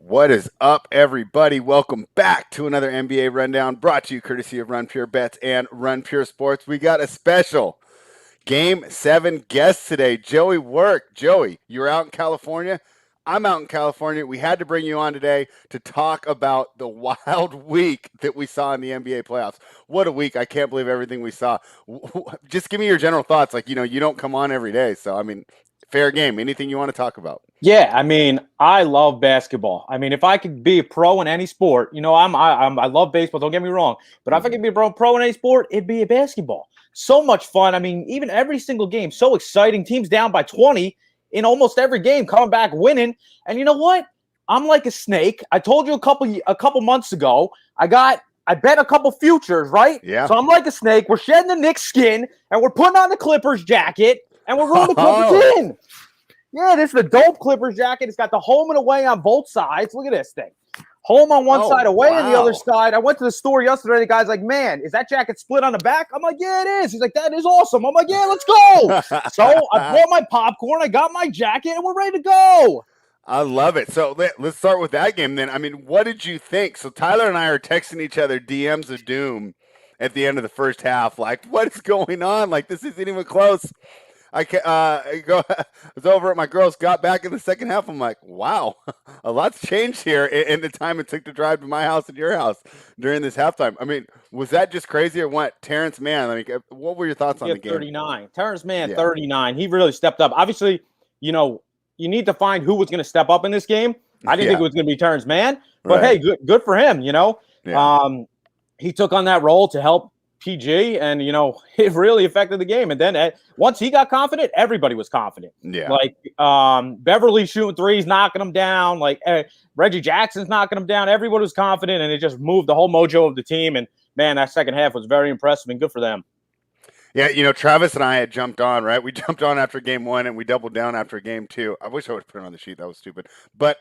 What is up, everybody? Welcome back to another NBA Rundown brought to you courtesy of Run Pure Bets and Run Pure Sports. We got a special Game 7 guest today, Joey Work. Joey, you're out in California. I'm out in California. We had to bring you on today to talk about the wild week that we saw in the NBA playoffs. What a week. I can't believe everything we saw. Just give me your general thoughts. Like, you don't come on every day. So, fair game. Anything you want to talk about? Yeah, I love basketball. If I could be a pro in any sport, I love baseball. Don't get me wrong, but if I could be a pro in any sport, it'd be a basketball. So much fun. Even every single game, so exciting. Teams down by 20 in almost every game, coming back winning. And you know what? I'm like a snake. I told you a couple months ago. I bet a couple futures, right? Yeah. So I'm like a snake. We're shedding the Knicks skin, and we're putting on the Clippers jacket, and we're rolling the Clippers in. Yeah, this is the dope Clippers jacket. It's got the home and away on both sides. Look at this thing. Home on one side, away on the other side. I went to the store yesterday. The guy's like, man, is that jacket split on the back? I'm like, yeah, it is. He's like, that is awesome. I'm like, yeah, let's go. So I bought my popcorn. I got my jacket, and we're ready to go. I love it. So let's start with that game then. What did you think? So Tyler and I are texting each other DMs of doom at the end of the first half. Like, what is going on? Like, this isn't even close. I was over at my girls, got back in the second half. I'm like, wow, a lot's changed here in the time it took to drive to my house and your house during this halftime. Was that just crazy or what? Terrence Mann, what were your thoughts on the game? 39. Terrence Mann, 39. He really stepped up. Obviously, you need to find who was going to step up in this game. I didn't think it was going to be Terrence Mann, but hey, good for him, Yeah. He took on that role to help PG, and it really affected the game. And then once he got confident, everybody was confident. Yeah, like Beverly shooting threes, knocking them down. Like Reggie Jackson's knocking them down. Everybody was confident, and it just moved the whole mojo of the team. And man, that second half was very impressive and good for them. Yeah, Travis and I had jumped on, right? We jumped on after game one, and we doubled down after game two. I wish I would put it on the sheet. That was stupid. But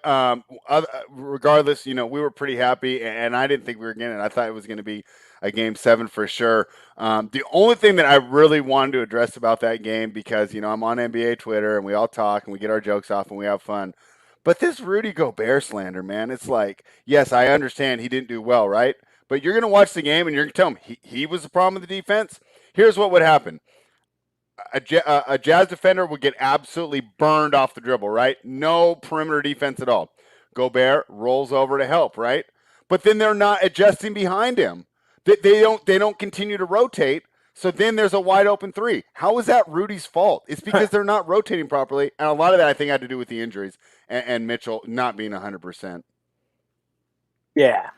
regardless, we were pretty happy, and I didn't think we were getting it. I thought it was going to be a game 7 for sure. The only thing that I really wanted to address about that game, because, I'm on NBA Twitter, and we all talk, and we get our jokes off, and we have fun. But this Rudy Gobert slander, man, it's like, yes, I understand he didn't do well, right? But you're going to watch the game, and you're going to tell him he was the problem with the defense. Here's what would happen. A Jazz defender would get absolutely burned off the dribble, right? No perimeter defense at all. Gobert rolls over to help, right? But then they're not adjusting behind him. They don't continue to rotate. So then there's a wide open three. How is that Rudy's fault? It's because they're not rotating properly. And a lot of that, I think, had to do with the injuries and Mitchell not being 100%. Yeah.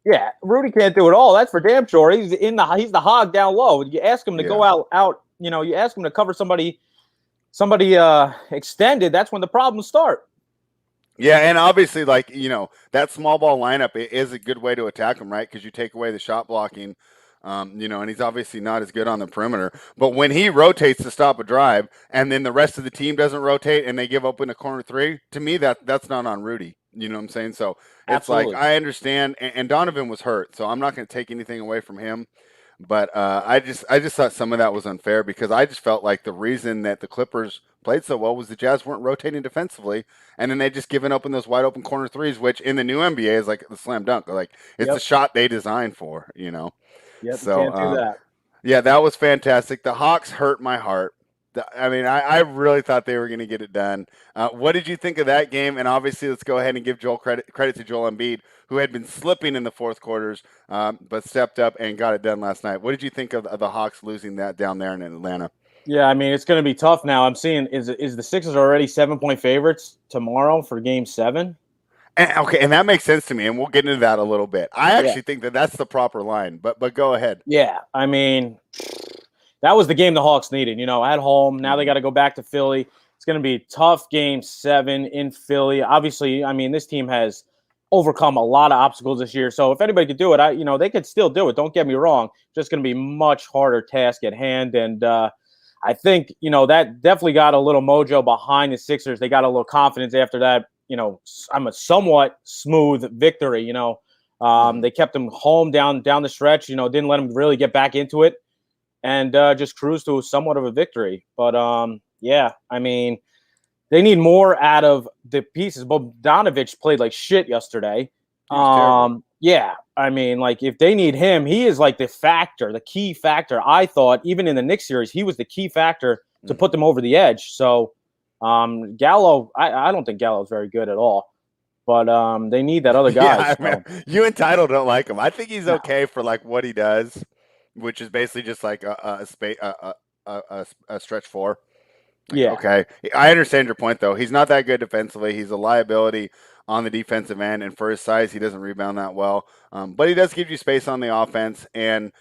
Yeah, Rudy can't do it all. That's for damn sure. He's the hog down low. You ask him to go out. You ask him to cover somebody extended. That's when the problems start. Yeah, and obviously, that small ball lineup is a good way to attack him, right? Because you take away the shot blocking, and he's obviously not as good on the perimeter. But when he rotates to stop a drive, and then the rest of the team doesn't rotate, and they give up in a corner three, to me that's not on Rudy. You know what I'm saying? So it's Absolutely. Like I understand, and Donovan was hurt, so I'm not going to take anything away from him. But I just thought some of that was unfair, because I just felt like the reason that the Clippers played so well was the Jazz weren't rotating defensively, and then they just given up in those wide open corner threes, which in the new NBA is like the slam dunk. Like it's the shot they designed for, Yep, so you can't do that. Yeah, that was fantastic. The Hawks hurt my heart. I really thought they were going to get it done. What did you think of that game? And obviously, let's go ahead and give credit to Joel Embiid, who had been slipping in the fourth quarters, but stepped up and got it done last night. What did you think of the Hawks losing that down there in Atlanta? Yeah, it's going to be tough now. I'm seeing is the Sixers already 7-point favorites tomorrow for Game 7? And that makes sense to me, and we'll get into that a little bit. I actually think that's the proper line, but go ahead. Yeah, that was the game the Hawks needed. At home. Now they got to go back to Philly. It's going to be a tough Game 7 in Philly. Obviously, this team has overcome a lot of obstacles this year. So if anybody could do it, they could still do it. Don't get me wrong. Just going to be a much harder task at hand. And I think, that definitely got a little mojo behind the Sixers. They got a little confidence after that, I'm a somewhat smooth victory. They kept them home down the stretch, didn't let them really get back into it. And just cruise to somewhat of a victory. But, they need more out of the pieces. Bogdanovich played like shit yesterday. Yeah, I mean, like if they need him, he is like the key factor. I thought even in the Knicks series, he was the key factor to put them over the edge. So Gallo, I don't think Gallo's very good at all, but they need that other guy. Yeah, So. you and Title don't like him. I think he's okay for like what he does, which is basically just like a stretch four. Like, Yeah. okay, I understand your point though. He's not that good defensively. He's a liability on the defensive end, and for his size, he doesn't rebound that well. But he does give you space on the offense, and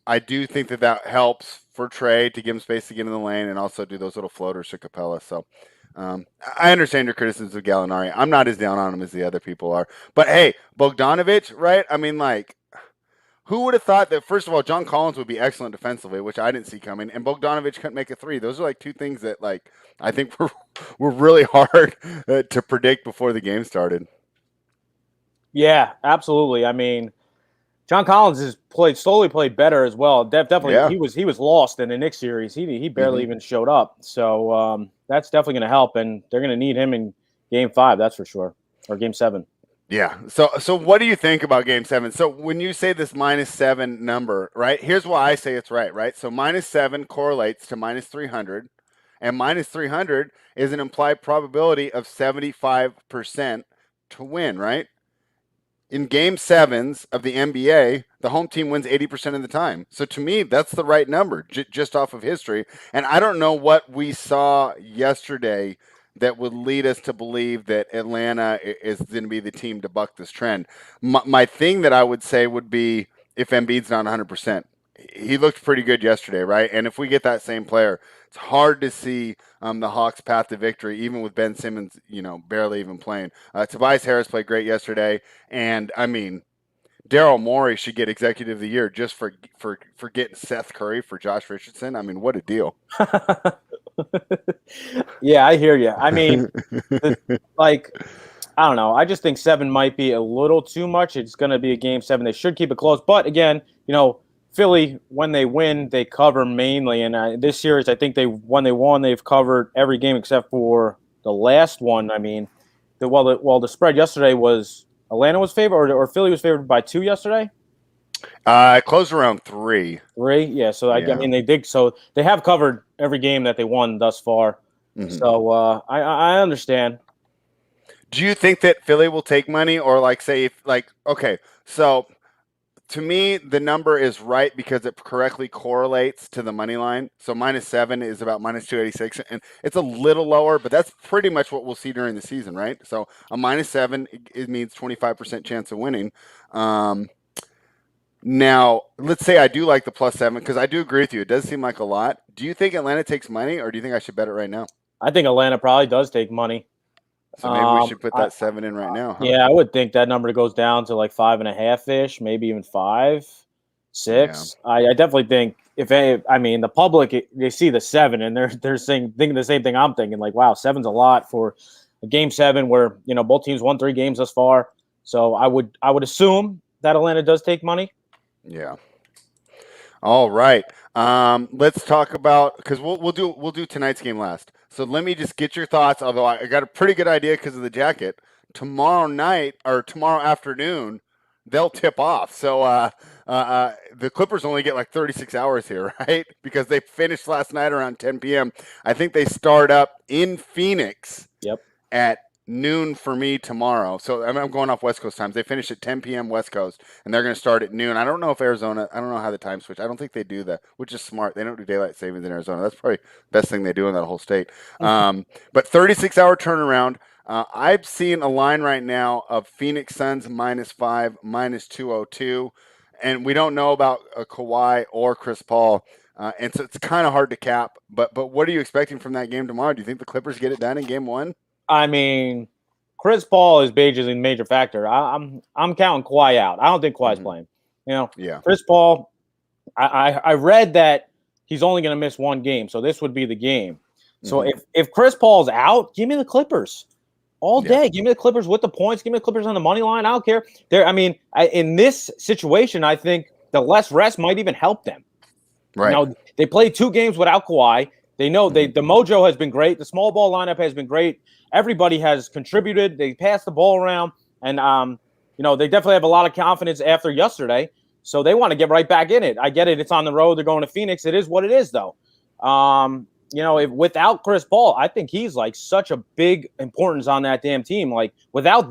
I do think that helps for Trey to give him space to get in the lane and also do those little floaters to Capella. So I understand your criticisms of Gallinari. I'm not as down on him as the other people are. But hey, Bogdanovich, right? I mean, like, who would have thought that, first of all, John Collins would be excellent defensively, which I didn't see coming, and Bogdanovich couldn't make a three. Those are like two things that, like, I think were really hard to predict before the game started. Yeah, absolutely. I mean, John Collins has slowly played better as well. Definitely, Yeah. he was lost in the Knicks series. He barely even showed up. So that's definitely going to help, and they're going to need him in Game 5, that's for sure, or Game 7. Yeah. So what do you think about Game 7? So when you say this -7 number, right? Here's why I say it's right? So -7 correlates to -300, and -300 is an implied probability of 75% to win, right? In Game 7s of the NBA, the home team wins 80% of the time. So to me, that's the right number, just off of history. And I don't know what we saw yesterday that would lead us to believe that Atlanta is going to be the team to buck this trend. My thing that I would say would be if Embiid's not 100%. He looked pretty good yesterday, right? And if we get that same player, it's hard to see the Hawks' path to victory, even with Ben Simmons, barely even playing. Tobias Harris played great yesterday, and I mean, Daryl Morey should get Executive of the Year just for getting Seth Curry for Josh Richardson. I mean, what a deal! Yeah, I hear you. I mean, I don't know. I just think 7 might be a little too much. It's going to be a Game 7. They should keep it close, but again, Philly, when they win, they cover mainly. And this series, I think when they won, they've covered every game except for the last one. I mean, the spread yesterday was Atlanta was favored, or Philly was favored by 2 yesterday. It closed around 3. 3, yeah. So I mean, they did. So they have covered every game that they won thus far. Mm-hmm. So I understand. Do you think that Philly will take money, or okay, so? To me, the number is right because it correctly correlates to the money line. So -7 is about -286, and it's a little lower, but that's pretty much what we'll see during the season, right? So a -7, it means 25% chance of winning. Now, let's say I do like the +7 because I do agree with you. It does seem like a lot. Do you think Atlanta takes money, or do you think I should bet it right now? I think Atlanta probably does take money. So maybe we should put that 7 in right now. Huh? Yeah, I would think that number goes down to like 5.5-ish, maybe even 5, 6. Yeah. I definitely think the public, they see the 7 and they're thinking the same thing I'm thinking. Like, wow, 7's a lot for a Game 7 where both teams won 3 games thus far. So I would assume that Atlanta does take money. Yeah. All right. Let's talk about, because we'll do tonight's game last. So let me just get your thoughts. Although I got a pretty good idea because of the jacket. Tomorrow night or tomorrow afternoon, they'll tip off. So the Clippers only get like 36 hours here, right? Because they finished last night around 10 p.m. I think they start up in Phoenix. Yep. At noon for me tomorrow. So I'm going off West Coast times. They finish at 10 p.m. West Coast, and they're going to start at noon. I don't know if Arizona, I don't know how the time switch. I don't think they do that, which is smart. They don't do daylight savings in Arizona. That's probably the best thing they do in that whole state. But 36-hour turnaround. I've seen a line right now of Phoenix Suns -5, -202, and we don't know about Kawhi or Chris Paul. And so it's kind of hard to cap. But what are you expecting from that game tomorrow? Do you think the Clippers get it done in Game 1? I mean, Chris Paul is basically a major factor. I'm counting Kawhi out. I don't think Kawhi's playing. Yeah. Chris Paul, I read that he's only going to miss 1 game, so this would be the game. So if Chris Paul's out, give me the Clippers all day. Yeah. Give me the Clippers with the points. Give me the Clippers on the money line. I don't care. In this situation, I think the less rest might even help them. Right. They played 2 games without Kawhi. They know the mojo has been great. The small ball lineup has been great. Everybody has contributed. They passed the ball around, and they definitely have a lot of confidence after yesterday. So they want to get right back in it. I get it. It's on the road. They're going to Phoenix. It is what it is, though. If without Chris Paul, I think he's like such a big importance on that damn team. Like without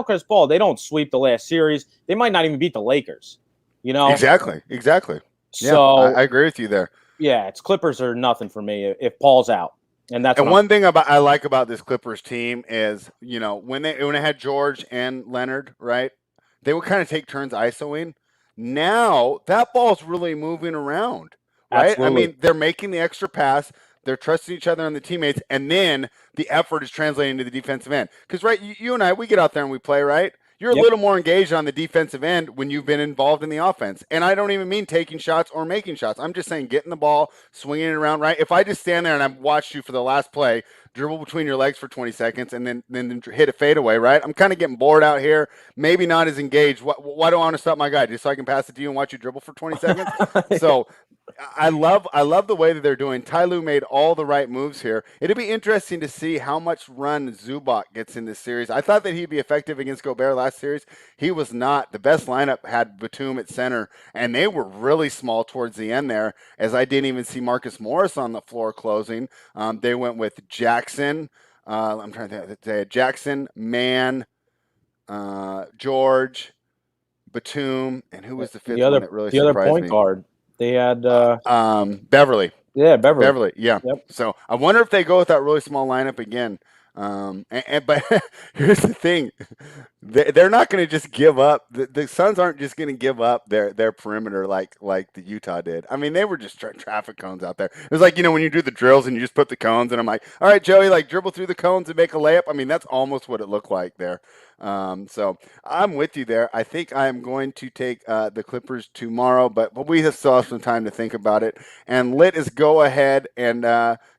Chris Paul, they don't sweep the last series. They might not even beat the Lakers. Exactly. So I agree with you there. Yeah, it's Clippers or nothing for me if Paul's out. And one thing I like about this Clippers team is, when they had George and Leonard, right, they would kind of take turns isoing. Now that ball's really moving around, right? Absolutely. I mean, they're making the extra pass. They're trusting each other and the teammates, and then the effort is translating to the defensive end. Because, right, you and I, we get out there and we play, right? You're a little more engaged on the defensive end when you've been involved in the offense. And I don't even mean taking shots or making shots. I'm just saying getting the ball, swinging it around, right? If I just stand there and I've watched you for the last play, dribble between your legs for 20 seconds, and then hit a fadeaway, right? I'm kind of getting bored out here, maybe not as engaged. Why do I want to stop my guy? Just so I can pass it to you and watch you dribble for 20 seconds? So I love the way that they're doing. Ty Lue made all the right moves here. It'll be interesting to see how much run Zubac gets in this series. I thought that he'd be effective against Gobert last series. He was not. The best lineup had Batum at center, and they were really small towards the end there, as I didn't even see Marcus Morris on the floor closing. They went with Jackson. I'm trying to say Jackson, Mann, George, Batum, and who was the fifth one that really surprised me? The other point guard. They had Beverly. Yeah, Beverly. Yeah. Yep. So I wonder if they go with that really small lineup again. But here's the thing: they're not going to just give up. The Suns aren't just going to give up their perimeter like the Utah did. I mean, they were just traffic cones out there. It was like, when you do the drills and you just put the cones, and I'm like, all right, Joey, like dribble through the cones and make a layup. I mean, that's almost what it looked like there. So I'm with you there. I think I'm going to take the Clippers tomorrow, but we still have some time to think about it. And let's go ahead and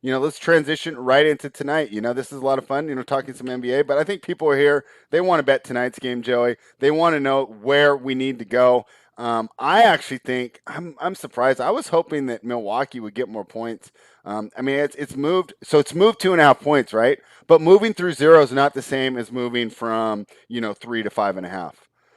let's transition right into tonight. This is a lot of fun, talking some NBA, but I think people are here. They want to bet tonight's game, Joey. They want to know where we need to go. I actually think I'm surprised. I was hoping that Milwaukee would get more points. I mean, it's moved. So it's moved 2.5 points, right? But moving through zero is not the same as moving from 3 to 5.5.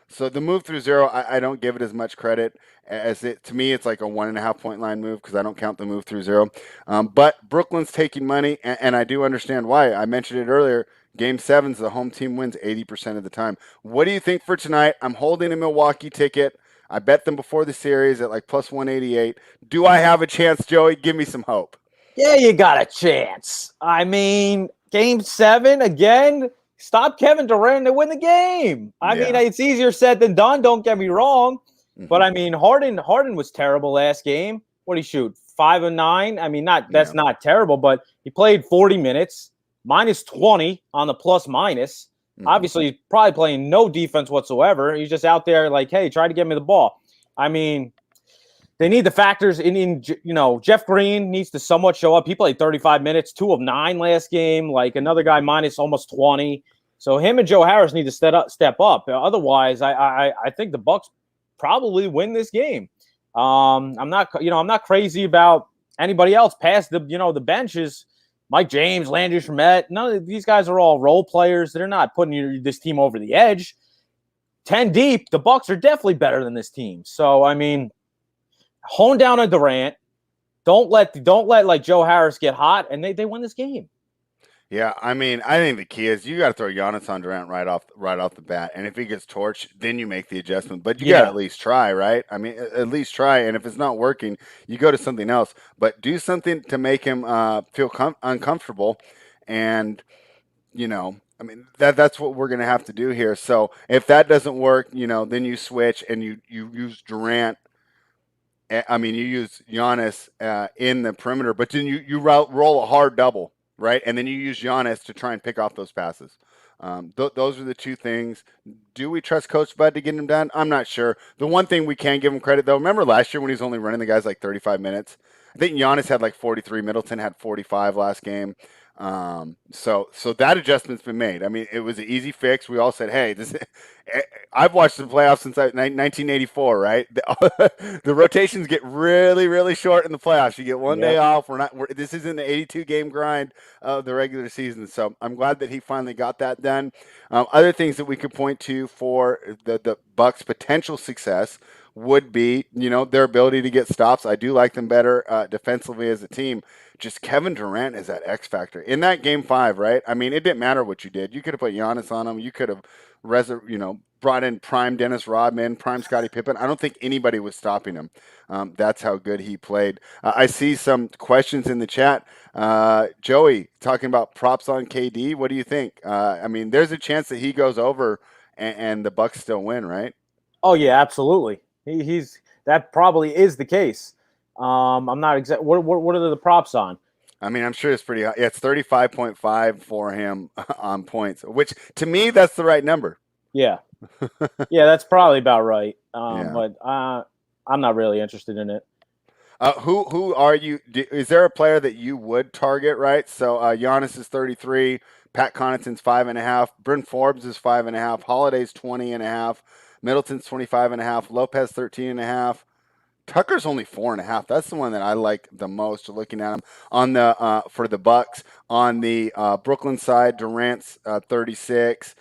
So the move through zero, I don't give it as much credit as it. To me, it's like a 1.5 point line move because I don't count the move through zero. But Brooklyn's taking money, and I do understand why. I mentioned it earlier. Game 7's the home team wins 80% of the time. What do you think for tonight? I'm holding a Milwaukee ticket. I bet them before the series at like plus 188. Do I have a chance, Joey? Give me some hope. Yeah, you got a chance. I mean, Game 7 again. Stop Kevin Durant to win the game. I mean, it's easier said than done. Don't get me wrong, but I mean, Harden was terrible last game. What did he shoot? 5 of 9. I mean, that's not terrible, but he played 40 minutes, minus 20 on the plus minus. Obviously, he's probably playing no defense whatsoever. He's just out there like, hey, try to get me the ball. I mean, they need the factors in Jeff Green needs to somewhat show up. He played 35 minutes, 2 of 9 last game, like another guy minus almost 20. So him and Joe Harris need to step up. Otherwise, I think the Bucks probably win this game. I'm not crazy about anybody else past the benches. Mike James, Landry Shamet, none of these guys are all role players. They're not putting this team over the edge. 10 deep, the Bucks are definitely better than this team. So, I mean, hone down on Durant. Don't let like Joe Harris get hot, and they win this game. Yeah, I mean, I think the key is you got to throw Giannis on Durant right off the bat, and if he gets torched, then you make the adjustment. But you got to at least try, right? I mean, at least try, and if it's not working, you go to something else. But do something to make him feel uncomfortable, and I mean, that's what we're going to have to do here. So if that doesn't work, then you switch and you use Durant. I mean, you use Giannis in the perimeter, but then you roll a hard double. Right, and then you use Giannis to try and pick off those passes. Those are the two things. Do we trust Coach Bud to get him done? I'm not sure. The one thing we can give him credit, though, remember last year when he was only running the guys like 35 minutes? I think Giannis had like 43. Middleton had 45 last game. So that adjustment's been made. I mean, it was an easy fix. We all said, "Hey, this." I've watched the playoffs since 1984. Right, the rotations get really, really short in the playoffs. You get one day Yep. off. This isn't the 82 game grind of the regular season. So I'm glad that he finally got that done. Other things that we could point to for the Bucks' potential success would be, their ability to get stops. I do like them better defensively as a team. Just Kevin Durant is that X factor in that game 5, right? I mean, it didn't matter what you did. You could have put Giannis on him. You could have, brought in prime Dennis Rodman, prime Scottie Pippen. I don't think anybody was stopping him. That's how good he played. I see some questions in the chat. Joey talking about props on KD. What do you think? I mean, there's a chance that he goes over and the Bucks still win, right? Oh yeah, absolutely. He's that probably is the case. I'm not exact. What are the props on? I mean, I'm sure it's pretty high. Yeah, it's 35.5 for him on points, which to me, that's the right number. Yeah, yeah, that's probably about right. Yeah. But I'm not really interested in it. Who are you? Is there a player that you would target? Right. So Giannis is 33. Pat Connaughton's 5.5. Bryn Forbes is 5.5. Holiday's 20.5. Middleton's 25.5. Lopez 13.5. Tucker's only 4.5. That's the one that I like the most. Looking at him on the for the Bucks on the Brooklyn side, Durant's 36.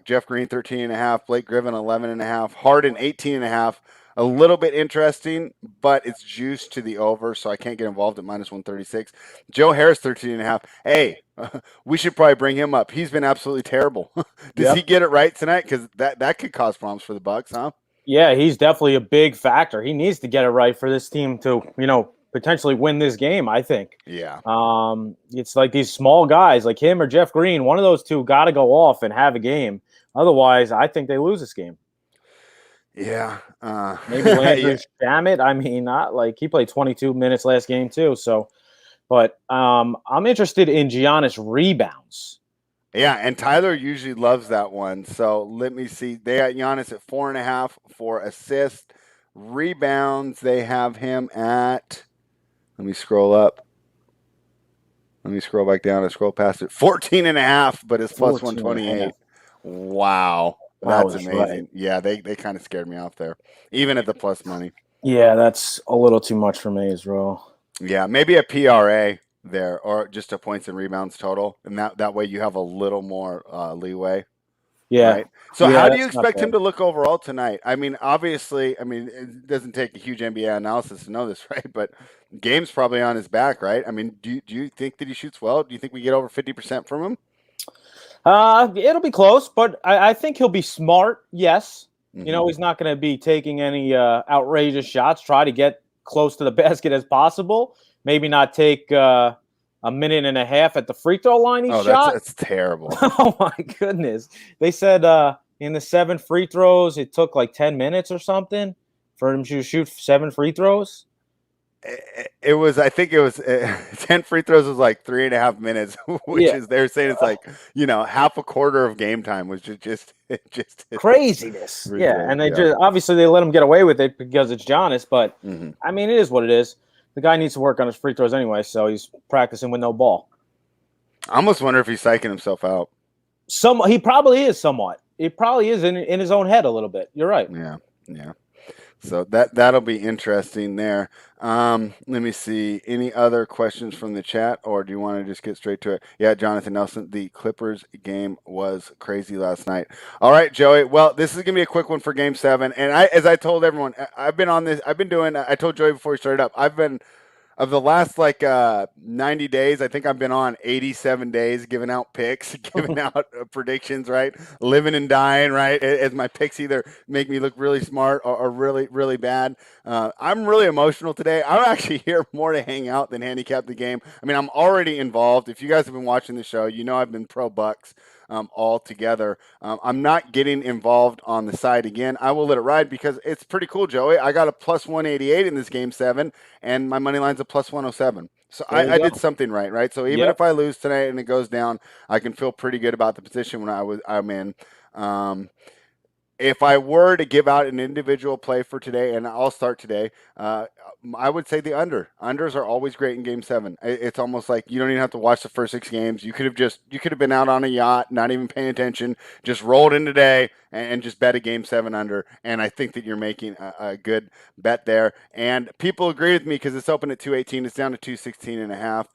Jeff Green 13.5. Blake Griffin 11.5. Harden 18.5. A little bit interesting, but it's juiced to the over, so I can't get involved at minus 136. Joe Harris 13.5. Hey, we should probably bring him up. He's been absolutely terrible. Does he get it right tonight? Because that could cause problems for the Bucks, huh? Yeah, he's definitely a big factor. He needs to get it right for this team to, potentially win this game, I think. Yeah. It's like these small guys like him or Jeff Green, one of those two got to go off and have a game. Otherwise, I think they lose this game. Yeah. Maybe Landry Shamet. I mean, not like he played 22 minutes last game too. So, but I'm interested in Giannis rebounds. Yeah, and Tyler usually loves that one. So let me see. They got Giannis at 4.5 for assists. Rebounds, they have him at. Let me scroll up. Let me scroll back down. I scroll past it. 14.5, but it's plus 128. Wow. That's amazing. Right. Yeah, they kind of scared me off there, even at the plus money. Yeah, that's a little too much for me as well. Yeah, maybe a PRA there, or just a points and rebounds total, and that way you have a little more leeway. Yeah. Right? So how do you expect him to look overall tonight? I mean, obviously, it doesn't take a huge NBA analysis to know this, right? But game's probably on his back, right? I mean, do you think that he shoots well? Do you think we get over 50% from him? It'll be close, but I think he'll be smart. Yes. Mm-hmm. He's not going to be taking any outrageous shots. Try to get close to the basket as possible. Maybe not take a minute and a half at the free throw line. That's terrible. Oh my goodness! They said in the 7 free throws, it took like 10 minutes or something for him to shoot 7 free throws. It was 10 free throws was like 3.5 minutes, which is they're saying it's like half a quarter of game time was just craziness. Yeah, and they just obviously they let him get away with it because it's Giannis, but I mean it is what it is. The guy needs to work on his free throws anyway, so he's practicing with no ball. I almost wonder if he's psyching himself out. He probably is somewhat. It probably is in his own head a little bit. You're right. Yeah. So that'll be interesting there. Let me see. Any other questions from the chat, or do you want to just get straight to it? Yeah, Jonathan Nelson, the Clippers game was crazy last night. All right, Joey. Well, this is gonna be a quick one for Game 7, and as I told everyone, I've been on this. I told Joey before we started up. I've been. Of the last 90 days, I think I've been on 87 days giving out picks, giving out predictions, right? Living and dying, right? As my picks either make me look really smart or really, really bad. I'm really emotional today. I'm actually here more to hang out than handicap the game. I mean, I'm already involved. If you guys have been watching the show, I've been pro Bucks. All together. I'm not getting involved on the side again. I will let it ride because it's pretty cool, Joey. I got a plus 188 in this Game 7, and my money line's a plus 107. So I did something right? So even if I lose tonight and it goes down, I can feel pretty good about the position I'm in. if I were to give out an individual play for today, and I'll start today, I would say the under. Unders are always great in Game 7. It's almost like you don't even have to watch the first 6 games. You could have been out on a yacht, not even paying attention, just rolled in today and just bet a Game 7 under. And I think that you're making a good bet there. And people agree with me because it's open at 218. It's down to 216 and a half.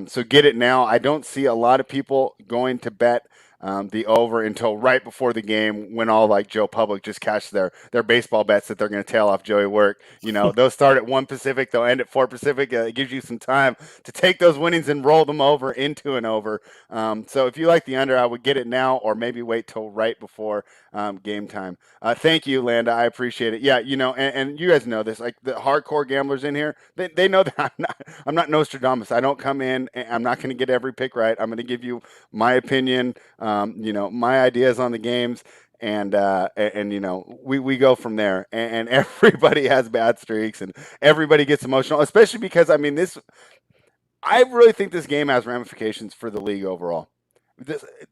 So get it now. I don't see a lot of people going to bet the over until right before the game when all like Joe Public just cash their baseball bets that they're going to tail off Joey Work. They'll start at 1 Pacific, they'll end at 4 Pacific. It gives you some time to take those winnings and roll them over into an over. So if you like the under, I would get it now or maybe wait till right before game time. Thank you, Landa. I appreciate it. Yeah, and you guys know this. Like the hardcore gamblers in here, they know that I'm not Nostradamus. I don't come in. I'm not going to get every pick right. I'm going to give you my opinion. My ideas on the games, and we go from there. And everybody has bad streaks, and everybody gets emotional, especially because I really think this game has ramifications for the league overall.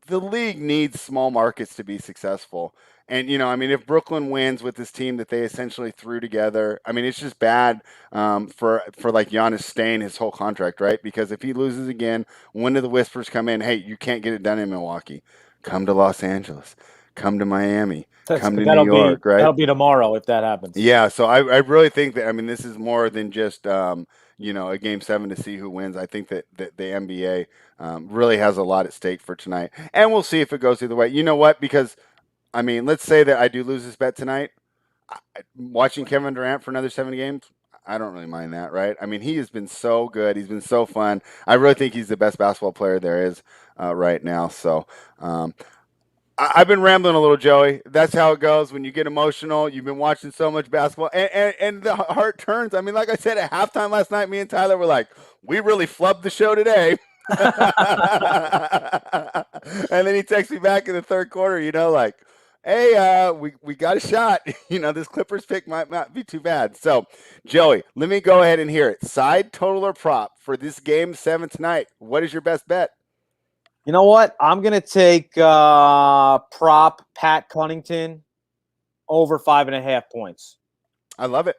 The league needs small markets to be successful. And, if Brooklyn wins with this team that they essentially threw together, it's just bad for like Giannis staying his whole contract, right? Because if he loses again, when do the whispers come in? Hey, you can't get it done in Milwaukee. Come to Los Angeles. Come to Miami. Come to New York, right? That'll be tomorrow if that happens. Yeah, so I really think that, this is more than just, a Game 7 to see who wins. I think that the NBA really has a lot at stake for tonight. And we'll see if it goes either way. You know what? Because let's say that I do lose this bet tonight. Watching Kevin Durant for another 7 games, I don't really mind that, right? He has been so good. He's been so fun. I really think he's the best basketball player there is right now. So I've been rambling a little, Joey. That's how it goes when you get emotional. You've been watching so much basketball, and the heart turns. Like I said, at halftime last night, me and Tyler were like, we really flubbed the show today. And then he texts me back in the third quarter, like, hey, we got a shot. This Clippers pick might not be too bad. So, Joey, let me go ahead and hear it. Side, total, or prop for this Game 7 tonight. What is your best bet? You know what? I'm going to take prop Pat Connaughton over 5.5 points. I love it.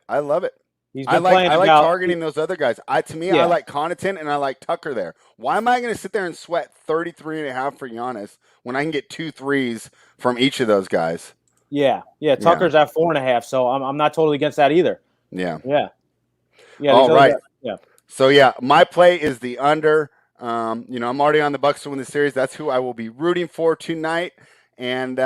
He's I been like playing targeting those other guys. I like Connaughton and I like Tucker there. Why am I going to sit there and sweat 33.5 for Giannis when I can get 2 threes from each of those guys? Yeah. Tucker's at 4.5, so I'm not totally against that either. Yeah. All right. Yeah. So my play is the under. I'm already on the Bucks to win the series. That's who I will be rooting for tonight. And,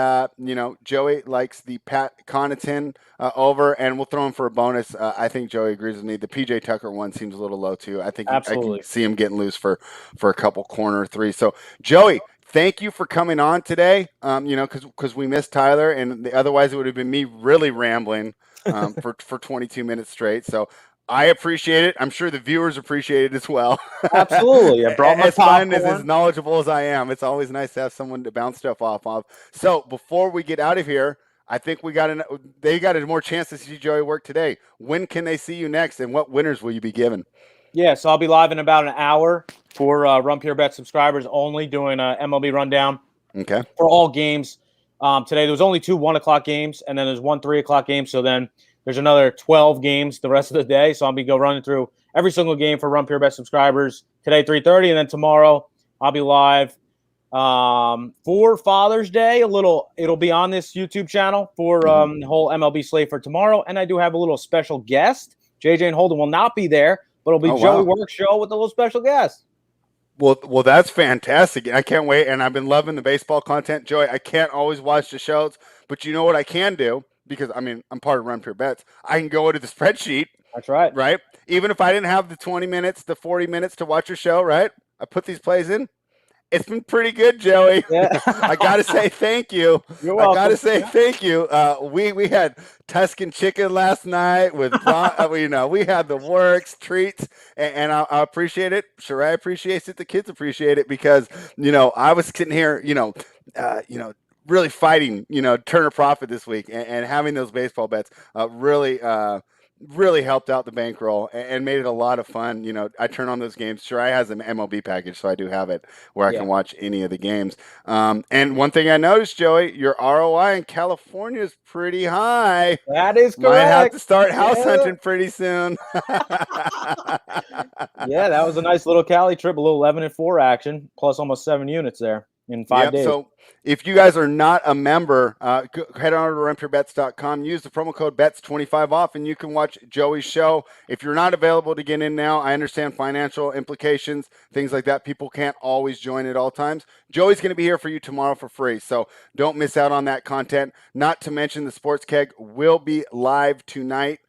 Joey likes the Pat Connaughton over, and we'll throw him for a bonus. I think Joey agrees with me. The PJ Tucker one seems a little low, too. I think I can see him getting loose for a couple corner threes. So, Joey, thank you for coming on today, because we missed Tyler, and otherwise it would have been me really rambling for 22 minutes straight. So, I appreciate it. I'm sure the viewers appreciate it as well. Absolutely. I brought my popcorn. As knowledgeable as I am, it's always nice to have someone to bounce stuff off of. So before we get out of here, I think they got a more chance to see Joey work today. When can they see you next, and what winners will you be given? Yeah, so I'll be live in about an hour for Run Pure Bet subscribers only, doing a MLB rundown. Okay. For all games. Today there was only 2 1:00 games, and then there's 1 3:00 game. So then there's another 12 games the rest of the day. So I'll be running through every single game for Run Pure Bet subscribers today, 3:30, and then tomorrow I'll be live for Father's Day. It'll be on this YouTube channel for the whole MLB slate for tomorrow. And I do have a little special guest. JJ and Holden will not be there, but it'll be Joey Work Show with a little special guest. Well, that's fantastic. I can't wait. And I've been loving the baseball content, Joey. I can't always watch the shows, but you know what I can do? Because, I'm part of Run Pure Bets. I can go into the spreadsheet. That's right. Right? Even if I didn't have the 20 minutes, the 40 minutes to watch your show, right? I put these plays in. It's been pretty good, Joey. Yeah. I got to say thank you. You're welcome. I got to say thank you. We had Tuscan chicken last night with, we had the works, treats, and I appreciate it. Shirai appreciates it. The kids appreciate it because, I was sitting here, really fighting, turn a profit this week and having those baseball bets really really helped out the bankroll and made it a lot of fun. You know, I turn on those games. Sure, I has an MLB package, so I do have it where I Yeah. can watch any of the games. And one thing I noticed, Joey, your ROI in California is pretty high. That is Might have to correct. start house Yeah. hunting pretty soon. Yeah, that was a nice little Cali trip, a little 11-4 action, plus almost 7 units there in 5 Yep. days. So if you guys are not a member, head on over to rumpyourbets.com. Use the promo code BETS25 off, and you can watch Joey's show. If you're not available to get in now, I understand financial implications, things like that. People can't always join at all times. Joey's going to be here for you tomorrow for free, so don't miss out on that content. Not to mention the Sports Keg will be live tonight.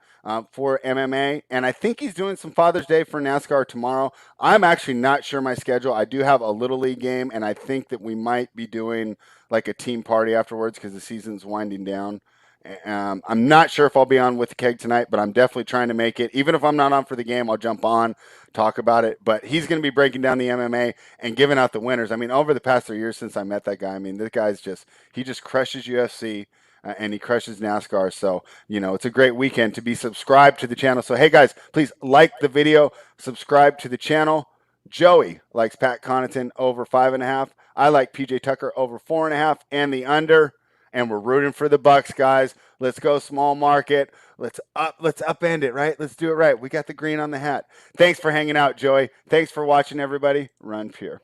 For MMA, and I think he's doing some Father's Day for NASCAR tomorrow. I'm actually not sure my schedule. I do have a little league game, and I think that we might be doing like a team party afterwards because the season's winding down. I'm not sure if I'll be on with the Keg tonight, but I'm definitely trying to make it. Even if I'm not on for the game, I'll jump on, talk about it. But he's going to be breaking down the MMA and giving out the winners. I mean, over the past 3 years since I met that guy, I mean, this guy's he just crushes UFC. And he crushes NASCAR. So, you know, it's a great weekend to be subscribed to the channel. So, hey, guys, please like the video, subscribe to the channel. Joey likes Pat Connaughton over 5.5. I like PJ Tucker over 4.5 and the under. And we're rooting for the Bucks, guys. Let's go small market. Let's upend it, right? Let's do it right. We got the green on the hat. Thanks for hanging out, Joey. Thanks for watching, everybody. Run pure.